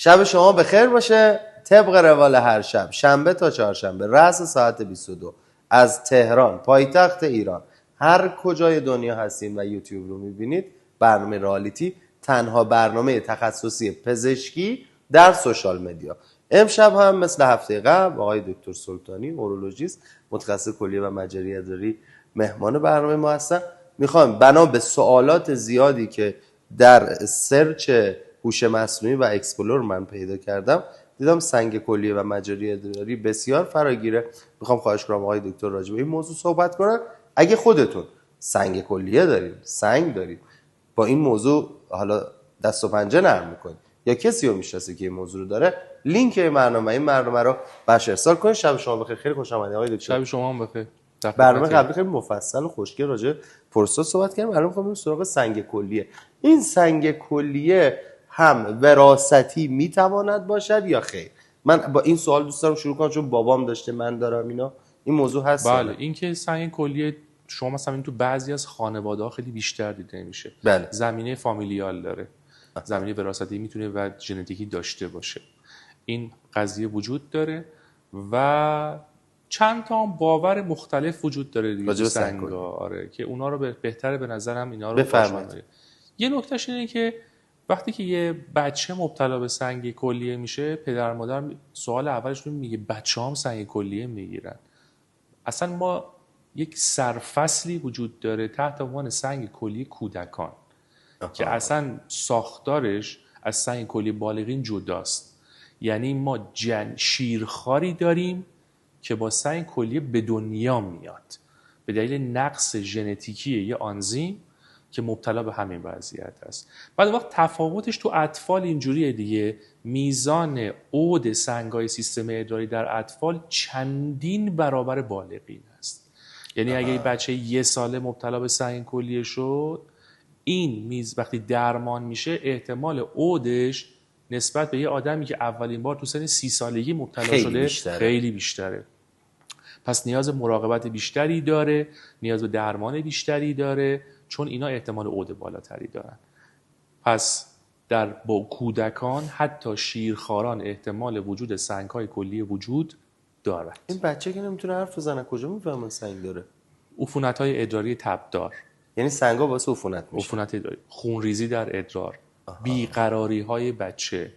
شب شما بخیر باشه. طبق روال هر شب، شنبه تا چهارشنبه رأس ساعت 22 از تهران پایتخت ایران، هر کجای دنیا هستین و یوتیوب رو میبینید، برنامه رئالیتی، تنها برنامه تخصصی پزشکی در سوشال مدیا. امشب هم مثل هفته قبل آقای دکتر سلطانی، اورولوژیست متخصص کلیه و مجاری ادراری، مهمان برنامه ما هستن. میخوام بنا به سوالات زیادی که در سرچ هوش مصنوعی و اکسپلور من پیدا کردم، دیدم سنگ کلیه و مجاری ادراری بسیار فراگیره. میخوام خواهش کنم آقای دکتر راجع به این موضوع صحبت کنن. اگه خودتون سنگ کلیه دارید، سنگ دارید، با این موضوع حالا دست و پنجه نرم میکنید یا کسی رو میشناسه که این موضوع رو داره، لینک این برنامه رو بهش ارسال کنید. شب شما بخیر. خیلی خوش آمدید آقای دکتر. شب شما هم بخیر. برنامه قبلی خیلی مفصل و خوشگل راجع پروستات صحبت کردیم. الان می‌خوام بریم سراغ سنگ کلیه. این سنگ کلیه هم وراثتی میتواند باشد یا خیر؟ من با این سوال دوست دارم شروع کنم چون بابام داشته، من دارم، اینا این موضوع هست. بله، این که سنگ کلیه شما مثلا این تو بعضی از خانواده‌ها خیلی بیشتر دیده میشه. بله. زمینه فامیلیال داره، زمینه وراثتی میتونه و ژنتیکی داشته باشه. این قضیه وجود داره و چند تا باور مختلف وجود داره دیگه تو سنگا. آره، که اونا رو بهتره به نظرم اینا رو بفرمایید. یه نکتهش اینه که وقتی که یه بچه مبتلا به سنگ کلیه میشه، پدر مادر سوال اولشون میگه بچه‌هام سنگ کلیه میگیرن. اصلا ما یک سرفصلی وجود داره تحت عنوان سنگ کلیه کودکان که اصلا ساختارش از سنگ کلیه بالغین جداست. یعنی ما شیرخواری داریم که با سنگ کلیه به دنیا میاد به دلیل نقص ژنتیکی یه آنزیم که مبتلا به همین وضعیت است. بعد وقت تفاوتش تو اطفال اینجوریه دیگه، میزان عود سنگ‌های سیستم ادراری در اطفال چندین برابر بالغین است. یعنی اگه یه بچه 1 ساله مبتلا به سنگ کلیه شد، این وقتی درمان میشه احتمال عودش نسبت به یه آدمی که اولین بار تو سن 30 سالگی مبتلا شده خیلی بیشتره. پس نیاز مراقبت بیشتری داره، نیاز به درمان بیشتری داره، چون اینا احتمال عود بالاتری دارن. پس با کودکان حتی شیرخواران احتمال وجود سنگ‌های کلیه وجود دارد. این بچه که نمیتونه حرف بزنه کجا میفهمه سنگ داره؟ عفونت‌های ادراری تبدار، یعنی سنگا واسه عفونت میشه. عفونت ادراری، خونریزی در ادرار، بیقراری‌های بچه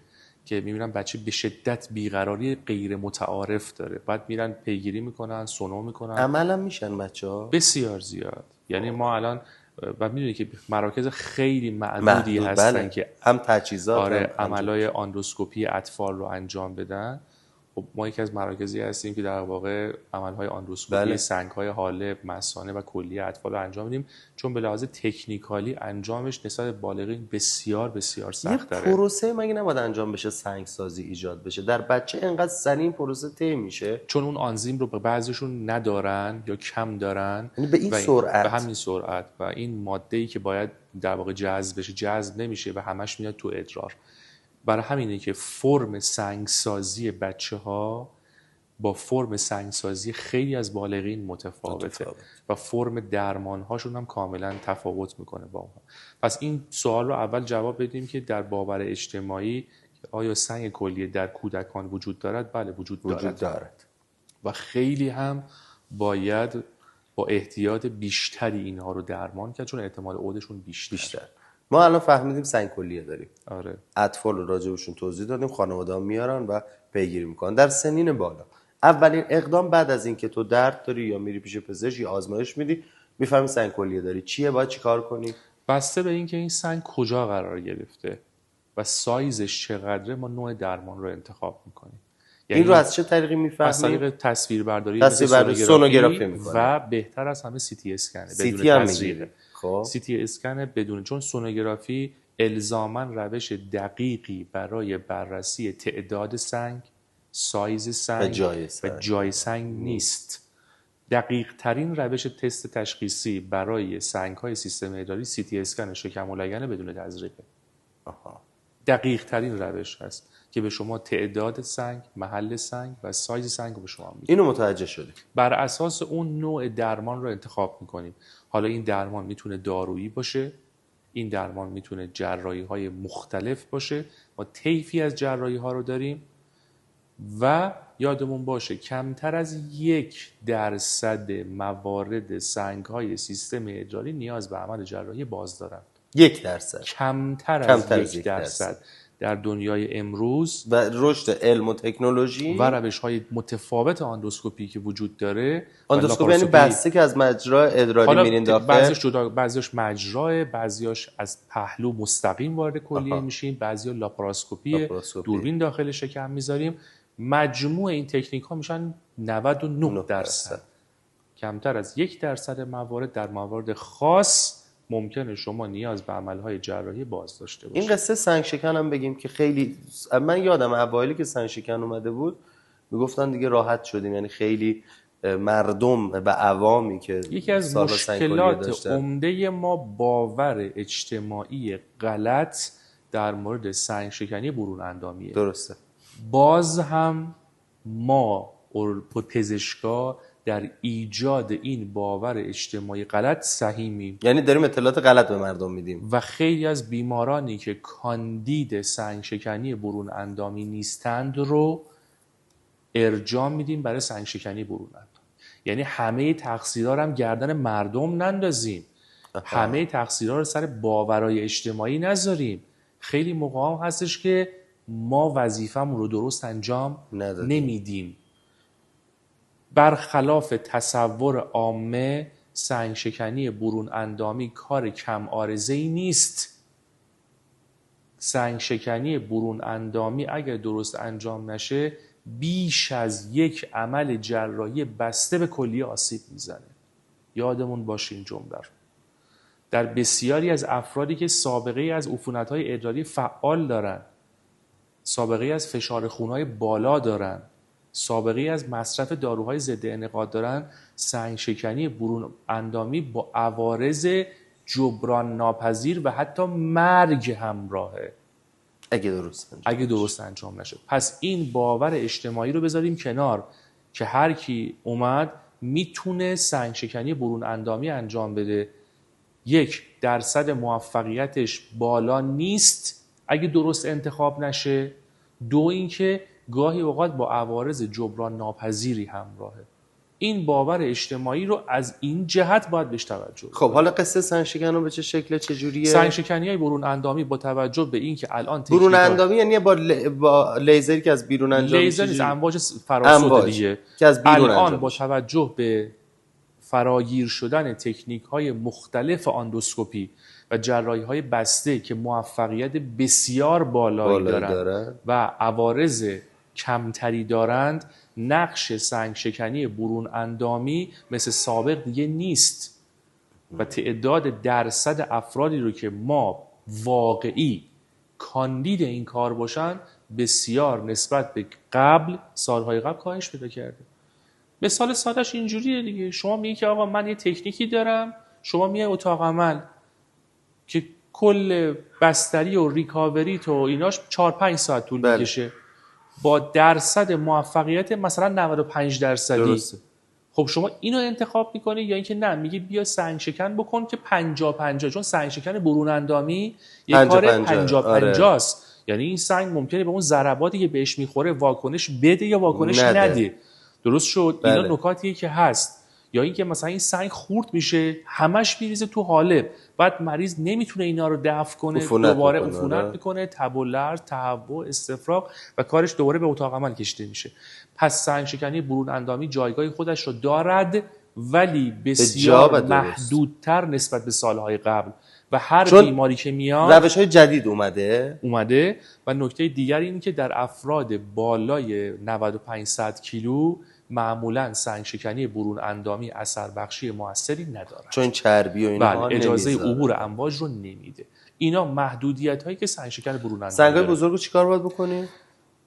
که میبینن بچه به شدت بیقراری غیر متعارف داره، بعد میرن پیگیری میکنن، سونو میکنن. عملا میشن بچه‌ها بسیار زیاد. یعنی ما الان و میدونی که مراکز خیلی معدودی هستن بله. که هم تجهیزات، آره، عملای آندروسکوپی اطفال رو انجام بدن. خب ما یکی از مراکزی هستیم که در واقع عملهای آندروسکوپی سنگ‌های حاله، مثانه و کلیه اطفال رو انجام میدیم، چون به لحاظ تکنیکالی انجامش نسبت بالغین بسیار بسیار سخت داره. یه پروسه مگه نباید انجام بشه سنگ سازی ایجاد بشه؟ در بچه اینقدر سریع این پروسه طی میشه؟ چون اون آنزیم رو به بعضیشون ندارن یا کم دارن، یعنی به این سرعت، به همین سرعت، و این ماده‌ای که باید در واقع جذب بشه جذب نمیشه و همش میاد تو ادرار. برای همینه که فرم سنگسازی بچه‌ها با فرم سنگسازی خیلی از بالغین متفاوته و فرم درمان‌هاشون هم کاملا تفاوت میکنه با اونها. پس این سوال رو اول جواب بدیم که در باور اجتماعی آیا سنگ کلیه در کودکان وجود دارد؟ بله وجود دارد و خیلی هم باید با احتیاط بیشتری اینها رو درمان کرد، چون احتمال عودشون بیشتر. ما الان فهمیدیم سنگ کلیه داریم. آره. اطفال رو راجبشون توضیح دادیم، خانواده‌ها میارن و پیگیری میکنن. در سنین بالا اولین اقدام بعد از اینکه تو درد داری یا میری پیش پزشک یا آزمایش میدی، میفهمی سنگ کلیه داری، چیه، باید چیکار کنی؟ بسته به اینکه این سنگ کجا قرار گرفته و سایزش چقدره، ما نوع درمان رو انتخاب میکنیم. یعنی این رو از چه طریقی میفهمیم؟ از طریق تصویربرداری سونوگرافی میکنه و بهتر از همه CT اسکنه بدون تزریق. خب CT اسکن بدون، چون سونوگرافی الزاماً روش دقیقی برای بررسی تعداد سنگ، سایز سنگ و جای سنگ نیست. دقیق ترین روش تست تشخیصی برای سنگ‌های سیستم ادراری CT اسکن شکم و لگن بدون تزریقه. دقیق ترین روش هست که به شما تعداد سنگ، محل سنگ و سایز سنگ رو به شما میده. اینو متوجه شدیم. بر اساس اون نوع درمان رو انتخاب میکنیم. حالا این درمان میتونه دارویی باشه، این درمان میتونه جراحی‌های مختلف باشه. ما طیفی از جراحی‌ها رو داریم و یادمون باشه کمتر از 1% موارد سنگ‌های سیستم ادراری نیاز به عمل جراحی باز دارن. 1%. کمتر از 1% در دنیای امروز و رشد علم و تکنولوژی و روش‌های متفاوت آندوسکوپی که وجود داره. آندوسکوپی یعنی بسته که از مجرا ادراری میرین داخل. بعضیش جدا، بعضیش مجراه، بعضیش از پهلو مستقیم وارد کلیه میشیم، بعضیا لاپاراسکوپی دوربین داخل شکم میذاریم. مجموع این تکنیک ها میشن 99%. کمتر از 1% موارد در موارد خاص ممکنه شما نیاز به عملهای جراحی باز داشته باشید. این قصه سنگ شکن هم بگیم که خیلی من یادم اوایلی که سنگ شکن اومده بود میگفتن دیگه راحت شدیم، یعنی خیلی مردم و عوامی که یکی از مشکلات عمده ما باور اجتماعی غلط در مورد سنگ شکنی برون اندامیه. درسته. باز هم ما پزشکا در ایجاد این باور اجتماعی غلط سهیمیم، یعنی داریم اطلاعات غلط به مردم میدیم و خیلی از بیمارانی که کاندید سنگ شکنی برون اندامی نیستند رو ارجاع میدیم برای سنگ شکنی برون اندامی. یعنی همه تقصیرها رو هم گردن مردم نندازیم. همه تقصیرها رو سر باورهای اجتماعی نذاریم. خیلی موقع هم هستش که ما وظیفه‌مون رو درست انجام نمیدیم. برخلاف تصور عامه سنگ شکنی برون اندامی کار کم عارضه‌ای نیست. سنگ شکنی برون اندامی اگر درست انجام نشه بیش از یک عمل جراحی بسته به کلیه آسیب میزنه. یادمون باشه این جمله رو. در بسیاری از افرادی که سابقه از عفونت‌های ادراری فعال دارن، سابقه از فشار خون‌های بالا دارن، سابقه از مصرف داروهای ضد انعقاد دارن، سنگ شکنی برون اندامی با عوارض جبران ناپذیر و حتی مرگ همراهه اگه درست انجام نشه. پس این باور اجتماعی رو بذاریم کنار که هر کی اومد میتونه سنگ شکنی برون اندامی انجام بده. 1% موفقیتش بالا نیست اگه درست انتخاب نشه. 2 اینکه گاهی اوقات با عوارض جبران ناپذیری همراهه. این باور اجتماعی رو از این جهت باید بهش توجه. خب حالا قصه سنگ شکن رو به چه شکله، چه جوریه؟ سنگ شکنی‌های برون اندامی با توجه به این که الان برون اندامی یعنی با لیزری که از بیرون انجام میشه، لیزر نیست، امواج فراسود دیگه که از بیرون الان با توجه به فراگیر شدن تکنیک‌های مختلف آندوسکوپی و جراحی‌های بسته که موفقیت بسیار بالایی دارند و عوارض کمتری دارند، نقش سنگ شکنی برون اندامی مثل سابق دیگه نیست و تعداد درصد افرادی رو که ما واقعی کاندید این کار باشن بسیار نسبت به قبل، سالهای قبل کاهش پیدا کرده. مثال سادهش اینجوریه دیگه. شما میگی که آقا من یه تکنیکی دارم، شما میای اتاق عمل که کل بستری و ریکاوری تو ایناش 4-5 ساعت طول میکشه با درصد موفقیت مثلا 95%. خب شما اینو انتخاب میکنی یا اینکه نه میگی بیا سنگ شکن بکن که 50-50، چون سنگ شکن برون اندامی یه کار 50-50 است. یعنی این سنگ ممکنه به اون ضرباتی که بهش میخوره واکنش بده یا واکنش نده. درست شد؟ اینا نکاتیه که هست. یا اینکه مثلا این سنگ خورد میشه همش میریزه تو حالب، بعد مریض نمیتونه اینا رو دفع کنه، دوباره عفونت میکنه، تب و لرز، تهوع، استفراغ و کارش دوباره به اتاق عمل کشیده میشه. پس سنگ شکنی برون اندامی جایگاه خودش رو دارد ولی بسیار محدودتر نسبت به سالهای قبل و هر بیماری که میاد روش‌های جدید اومده و نکته دیگر اینه که در افراد بالای 95-100 کیلو معمولا سنگ شکنی برون اندامی اثر بخشی موثری نداره، چون چربی و اینا اجازه عبور امواج رو نمیده. اینا محدودیت هایی که سنگ شکن برون اندامی سنگ‌های بزرگو چیکار باید بکنیم؟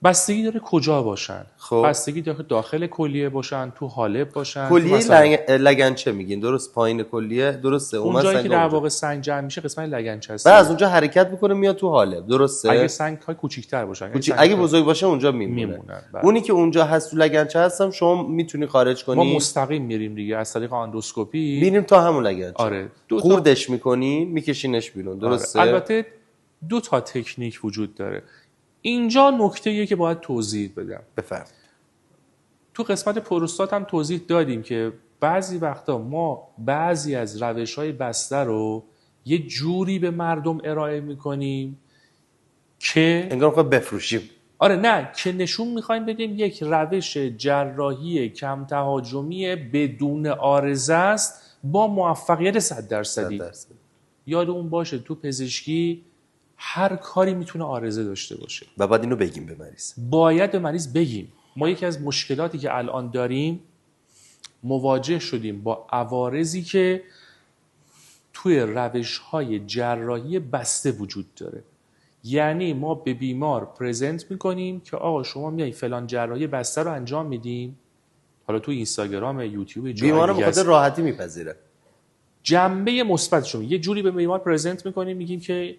بستگی داره کجا باشن. خب. بستگی داره داخل کلیه باشن، تو حالب باشن، کلیه مثلا لگنچه میگین درست؟ پایین کلیه درسته؟ اون جایی که در اونجا. واقع سنگ جمع میشه قسمت لگنچه است. بعد از اونجا حرکت میکنه میاد تو حالب، درسته؟ اگه سنگ های کوچیک‌تر باشن، اگه بزرگ باشه اونجا میمونه. بله. اونی که اونجا هست تو لگنچه هستم شما میتونی خارج کنی. ما مستقیم میریم دیگه از طریق اندوسکوپی میریم تا همون لگنچه. آره. خوردش میکنین میکشینش بیرون، درسته؟ آره. البته 2 تا تکنیک وجود داره. اینجا نکته‌ایه که باید توضیح بدم. بفرمایید. تو قسمت پروستات هم توضیح دادیم که بعضی وقتا ما بعضی از روش‌های بسته رو یه جوری به مردم ارائه میکنیم که انگار میخوایم بفروشیم. آره نه، که نشون میخوایم بدیم یک روش جراحی کم تهاجمی بدون عارضه است با موفقیت 100%. یادمون باشه تو پزشکی هر کاری میتونه عارضه داشته باشه و بعد اینو بگیم به مریض. باید به مریض بگیم. ما یکی از مشکلاتی که الان داریم مواجه شدیم با عوارضی که توی روش‌های جراحی بسته وجود داره. یعنی ما به بیمار پرزنت میکنیم که آقا شما میای فلان جراحی بسته رو انجام میدیم، حالا تو اینستاگرام، یوتیوب، بیمار به خاطر راحتی میپذیره. جنبه مثبتشون یه جوری به بیمار پرزنت میکنیم، میگیم که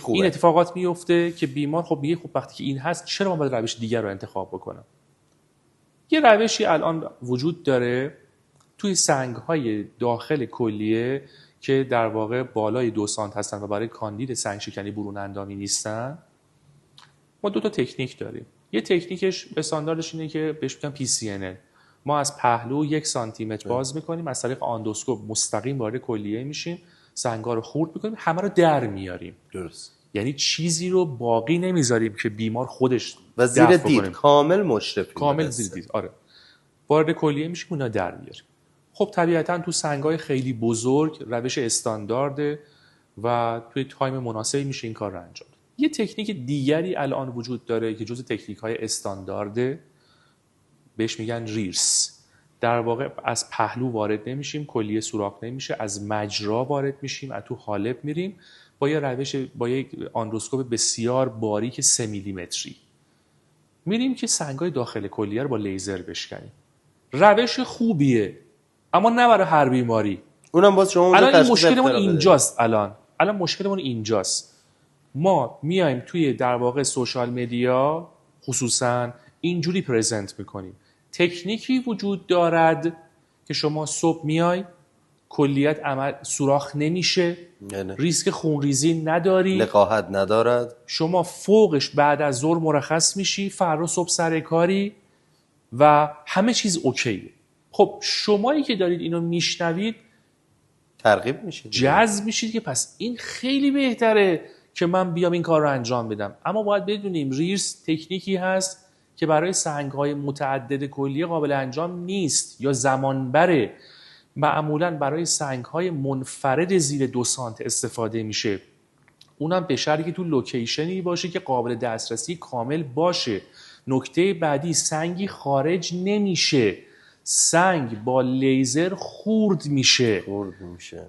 این اتفاقات میفته که بیمار خب میگه خب وقتی که این هست چرا من باید روش دیگر رو انتخاب بکنم. یه روشی الان وجود داره توی سنگ‌های داخل کلیه که در واقع بالای 2 سانت هستن و برای کاندید سنگ شکنی برون اندامی نیستن. ما 2 تا تکنیک داریم. یه تکنیکش استانداردش اینه که بهش میگن PCNL. ما از پهلو 1 سانتی متر باز میکنیم، از طریق آندوسکوپ مستقیم وارد کلیه میشیم، سنگ‌ها رو خورد میکنیم، همه رو در میاریم. درست. یعنی چیزی رو باقی نمیذاریم که بیمار خودش و زیر دید کامل مشرفی. کامل زیر دید. آره. وارد کلیه میشیم، اونا در میاریم. خب طبیعتاً تو سنگ‌های خیلی بزرگ روش استاندارده و توی تایم مناسبی میشه این کار رو انجام داد. یه تکنیک دیگری الان وجود داره که جزو تکنیک‌های استاندارده، بهش میگن ریرس. در واقع از پهلو وارد نمیشیم، کلیه سوراخ نمیشه، از مجرا وارد میشیم، از تو حالب میریم با یه روش، با یک آندوسکوپ بسیار باریک 3 میلیمتری میریم که سنگ‌های داخل کلیه رو با لیزر بشکنیم. روش خوبیه اما نه برای هر بیماری. اونم باز شما الان این مشکلمون اینجاست. الان مشکلمون اینجاست. ما میایم توی در واقع سوشال مدیا خصوصا اینجوری پرزنت میکنیم. تکنیکی وجود دارد که شما صبح میای کلیت عمل سوراخ نمیشه، ریسک خونریزی نداری، لقاحت ندارد، شما فوقش بعد از ظهر مرخص میشی، فردا صبح سر کاری و همه چیز اوکیه. خب شمایی که دارید اینو میشنوید ترغیب میشید، جذب میشید که پس این خیلی بهتره که من بیام این کار رو انجام بدم. اما باید بدونیم ریرس تکنیکی هست که برای سنگ‌های متعدد کلیه قابل انجام نیست یا زمان بره. معمولاً برای سنگ‌های منفرد زیر 2 سانت استفاده میشه، اونم به شرطی که تو لوکیشنی باشه که قابل دسترسی کامل باشه. نکته بعدی، سنگی خارج نمیشه، سنگ با لیزر خورد میشه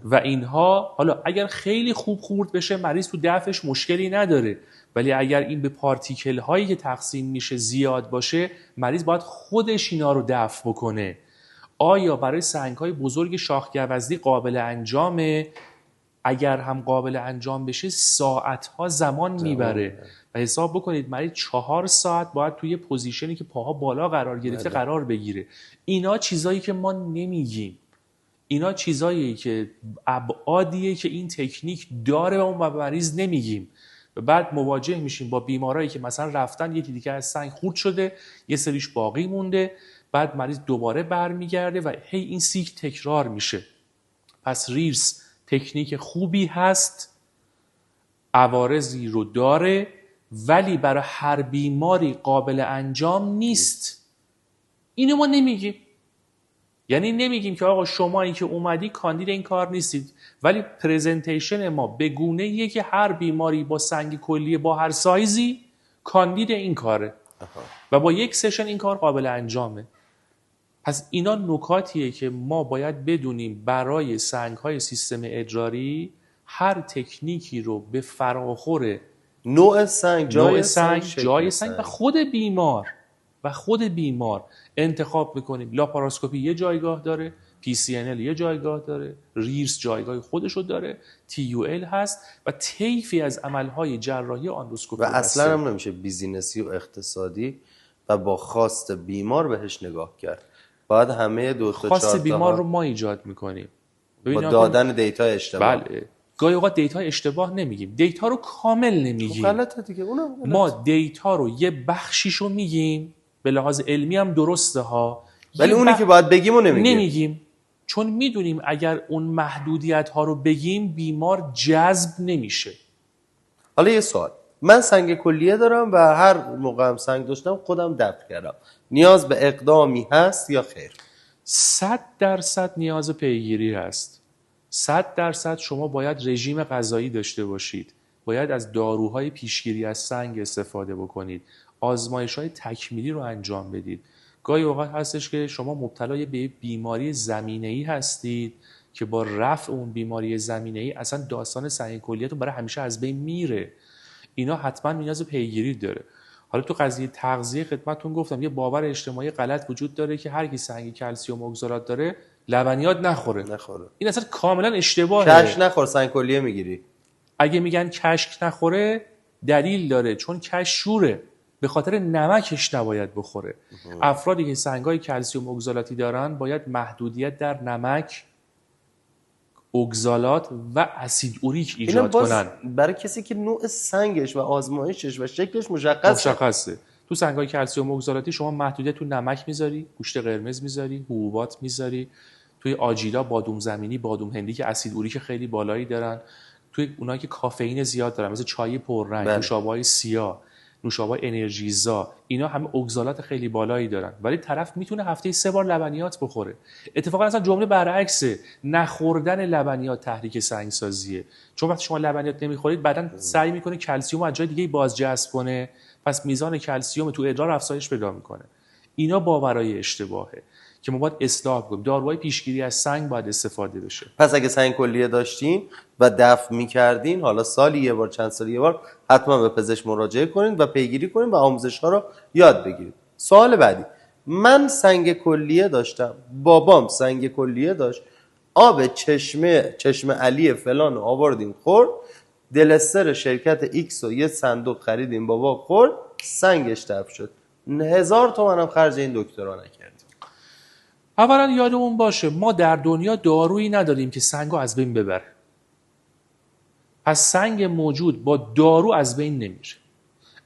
و اینها. حالا اگر خیلی خوب خورد بشه مریض تو دفعش مشکلی نداره، ولی اگر این به پارتیکل هایی که تقسیم میشه زیاد باشه مریض باید خودش اینا رو دفع بکنه. آیا برای سنگ های بزرگ شاخ گوزنی قابل انجامه؟ اگر هم قابل انجام بشه ساعتها زمان میبره و حساب بکنید مریض 4 ساعت باید توی پوزیشنی که پاها بالا قرار گرفته قرار بگیره. اینا چیزایی که ما نمیگیم، اینا چیزایی که ابعادیه که این تکنیک داره و اون مریض نمیگیم و بعد مواجه میشیم با بیمارایی که مثلا رفتن یکی دیگه از سنگ خورد شده، یه سریش باقی مونده، بعد مریض دوباره برمیگرده و هی این سیک تکرار میشه. پس ریرس تکنیک خوبی هست، عوارضی رو داره، ولی برای هر بیماری قابل انجام نیست. اینو ما نمیگیم. یعنی نمیگیم که آقا شما این که اومدی کاندید این کار نیستید، ولی پرزنتیشن ما به گونه‌ایه که هر بیماری با سنگ کلیه با هر سایزی کاندید این کاره و با یک سشن این کار قابل انجامه. پس اینا نکاتیه که ما باید بدونیم برای سنگ‌های سیستم ادراری هر تکنیکی رو به فراخور نوع سنگ، نوع سنگ، شکل جای سنگ و خود بیمار انتخاب میکنیم. لاپاراسکوپی یه جایگاه داره، PCNL یه جایگاه داره، ریرس جایگاه خودشو داره، TUL هست و طیفی از عملهای جراحی اندوسکوپی و هست. اصلا هم نمیشه بیزینسی و اقتصادی و با خواست بیمار بهش نگاه کرد. باید همه دو تا خواست 4 بیمار رو تا ما ایجاد میکنیم با دادن دیتا اشتباه. بله. گاهی اوقات دیتا اشتباه نمیگیم، دیتا رو کامل نمیگیم. غلطه دیگه، اونم غلطه. ما دیتا رو یه بخشیشو میگیم، به لحاظ علمی هم درسته ها، ولی اونی که باید بگیم و نمیگیم، چون میدونیم اگر اون محدودیت ها رو بگیم بیمار جذب نمیشه. حالا یه سوال، من سنگ کلیه دارم و هر موقع هم سنگ داشتم خودم دفع کردم، نیاز به اقدامی هست یا خیر؟ 100% نیاز پیگیری هست. 100% شما باید رژیم غذایی داشته باشید، باید از داروهای پیشگیری از سنگ استفاده بکنید، آزمایش‌های تکمیلی رو انجام بدید. گاهی اوقات هستش که شما مبتلا به بیماری زمینه‌ای هستید که با رفع اون بیماری زمینه‌ای اصلا داستان سنگ کلیه‌تون برای همیشه از بین میره. اینا حتما نیاز پیگیری داره. حالا تو قضیه تغذیه خدمتتون گفتم یه باور اجتماعی غلط وجود داره که هر کی سنگ کلسیم اگزالات داره لبنیات نخوره. این اصلا کاملا اشتباهه. کشک نخور سنگ کلیه میگیری. اگه میگن کشک نخوره دلیل داره، چون کشک شوره، به خاطر نمکش نباید بخوره. افرادی که سنگ‌های کلسیم اگزالاتی دارن باید محدودیت در نمک، اگزالات و اسید اوریک ایجاد کنن. برای کسی که نوع سنگش و آزمایشش و شکلش مشخصه. تو سنگ‌های کلسیم اگزالاتی شما محدودیت تو نمک میذاری، گوشت قرمز میذاری، حبوبات میذاری، توی آجیلا بادوم زمینی، بادوم هندی که اسید اوریک خیلی بالایی دارن، توی اونایی که کافئین زیاد دارن مثل چای پررنگ، نوشابه‌های سیاه، نوشابه انرژیزا، اینا همه اگزالات خیلی بالایی دارن، ولی طرف میتونه هفته 3 بار لبنیات بخوره. اتفاقا اصلا جمله برعکسه، نخوردن لبنیات تحریک سنگسازیه، چون وقتی شما لبنیات نمیخورید بدن سعی میکنه کلسیم رو از جای دیگه بازجذب کنه، پس میزان کلسیم تو ادرار افزایش پیدا میکنه. اینا باورای اشتباهه که ما باید اصلاح کنیم. داروهای پیشگیری از سنگ باید استفاده بشه. پس اگه سنگ کلیه داشتین و دفع می‌کردین، حالا سالی یه بار، چند سالی یه بار، حتما به پزشک مراجعه کنین و پیگیری کنین و آموزش‌ها رو یاد بگیرید. سوال بعدی، من سنگ کلیه داشتم، بابام سنگ کلیه داشت، آب چشمه علی فلان رو آوردیم خورد، دلستر شرکت ایکس رو یه صندوق خریدیم بابا خورد، سنگش دفع شد. 1000 تومن هم خرج این دکترا نکردیم. اولا یادمون باشه ما در دنیا دارویی نداریم که سنگو از بین ببره. پس سنگ موجود با دارو از بین نمیره.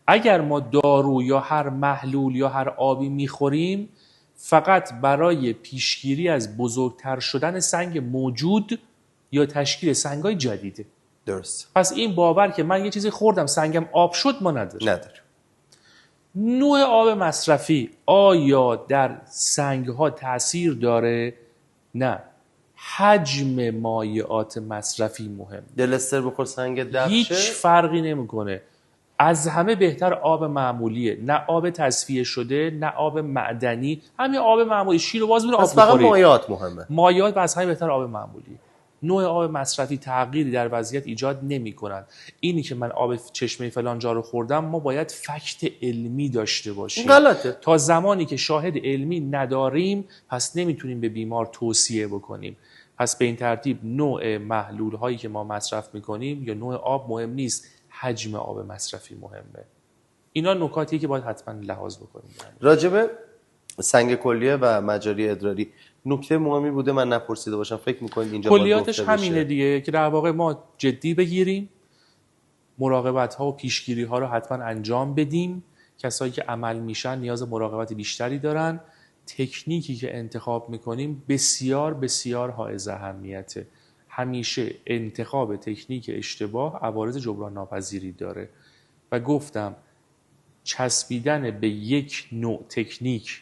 اگر ما دارو یا هر محلول یا هر آبی میخوریم فقط برای پیشگیری از بزرگتر شدن سنگ موجود یا تشکیل سنگای جدیده. درست. پس این باور که من یه چیزی خوردم سنگم آب شد ما نداریم. نوع آب مصرفی آیا در سنگ‌ها تأثیر داره؟ نه. حجم مایعات مصرفی مهم. دلستر بخور سنگ دفشه هیچ فرقی نمیکنه. از همه بهتر آب معمولیه، نه آب تصفیه شده، نه آب معدنی، همین آب معمولی. شیر و باز میره آب بخوری. فقط مایعات مهمه. مایعات از همه بهتر آب معمولی. نوع آب مصرفی تغییری در وضعیت ایجاد نمی‌کنند. اینی که من آب چشمه فلان جا رو خوردم، ما باید فکت علمی داشته باشیم. غلطه. تا زمانی که شاهد علمی نداریم پس نمیتونیم به بیمار توصیه بکنیم. پس به این ترتیب نوع محلول هایی که ما مصرف میکنیم یا نوع آب مهم نیست، حجم آب مصرفی مهمه. اینا نکاتیه که باید حتما لحاظ بکنیم. راجبه سنگ کلیه و مجاری ادراری نکته مهمی بوده من نپرسیده باشم، فکر میکنید اینجا کلیاتش همینه دیگه که در واقع ما جدی بگیریم، مراقبت ها و پیشگیری ها رو حتما انجام بدیم. کسایی که عمل میشن نیاز مراقبت بیشتری دارن. تکنیکی که انتخاب میکنیم بسیار بسیار حائز اهمیته. همیشه انتخاب تکنیک اشتباه عوارض جبران ناپذیری داره و گفتم چسبیدن به یک نوع تکنیک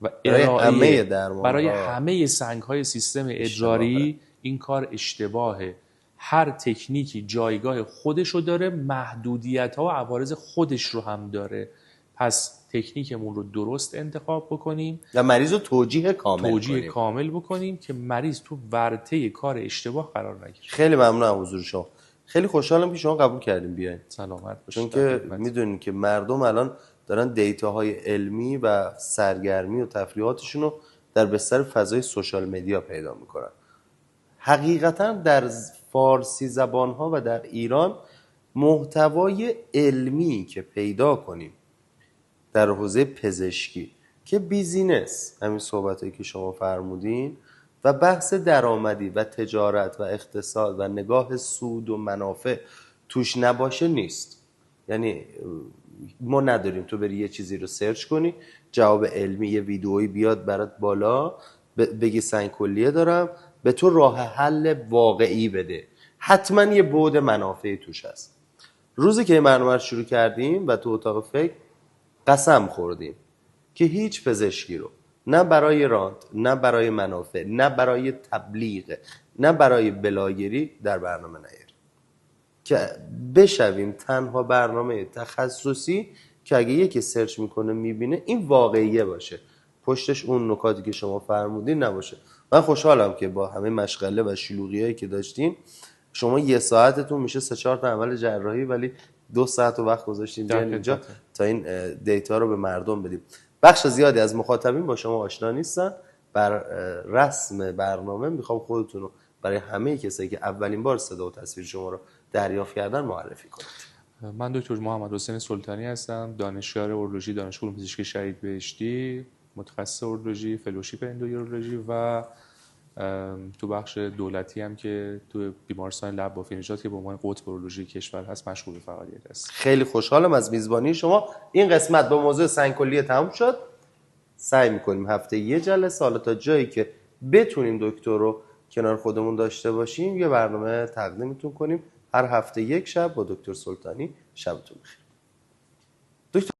و ارائه برای همه سنگ‌های سیستم ادراری این کار اشتباهه. هر تکنیکی جایگاه خودشو داره، محدودیت‌ها و عوارض خودش رو هم داره. پس تکنیکمون رو درست انتخاب بکنیم و مریض رو توجیه کامل بکنیم که مریض تو ورطه کار اشتباه قرار نگیره. خیلی ممنونم حضور شما. خیلی خوشحالم که شما قبول کردین بیاین، سلامت باشید. چون که میدونین که مردم الان دارن دیتاهای علمی و سرگرمی و تفریحاتشون رو در بستر فضای سوشال مدیا پیدا میکنن. حقیقتا در فارسی زبانها و در ایران محتوای علمی که پیدا کنیم در حوزه پزشکی که بیزینس، همین صحبتایی که شما فرمودین، و بحث درآمدی و تجارت و اقتصاد و نگاه سود و منافع توش نباشه نیست. یعنی ما نداریم تو بری یه چیزی رو سرچ کنی، جواب علمی یه ویدئویی بیاد برات بالا، بگی سنگ کلیه دارم، به تو راه حل واقعی بده. حتما یه بعد منافعی توش هست. روزی که این برنامه رو شروع کردیم و تو اتاق فکر قسم خوردیم که هیچ پزشکی رو نه برای رانت، نه برای منافع، نه برای تبلیغ، نه برای بلاگیری در برنامه نیاریم، که بشویم تنها برنامه تخصصی که اگه یکی سرچ میکنه میبینه این واقعیه باشه، پشتش اون نکاتی که شما فرمودین نباشه. من خوشحالم که با همه مشغله و شلوغیایی که داشتین شما یه ساعتتون میشه 3-4 تا عمل جراحی، ولی 2 ساعت وقت گذاشتین بیان اینجا تا این دیتا رو به مردم بدیم. بخش زیادی از مخاطبین با شما آشنا نیستن. بر رسم برنامه میخوام خودتون رو برای همه کسایی که اولین بار صدا و تصویر شما رو دریافت کردن معرفی کنید. من دکتر محمد حسین سلطانی هستم، دانشیار اورولوژی دانشگاه علوم پزشکی شهید بهشتی، متخصص اورولوژی، فلوشیپ اندویورولوژی و تو بخش دولتی هم که تو بیمارستان لب بافی نژاد که به عنوان قطب اورولوژی کشور هست مشغول به فعالیت است. خیلی خوشحالم از میزبانی شما. این قسمت با موضوع سنگ کلیه تموم شد. سعی میکنیم هفته یه جلسه، حالا تا جایی که بتونیم دکتر رو کنار خودمون داشته باشیم یه برنامه تقدیمتون کنیم. هر هفته یک شب با دکتر سلطانی. شبتون بخیر. دکتر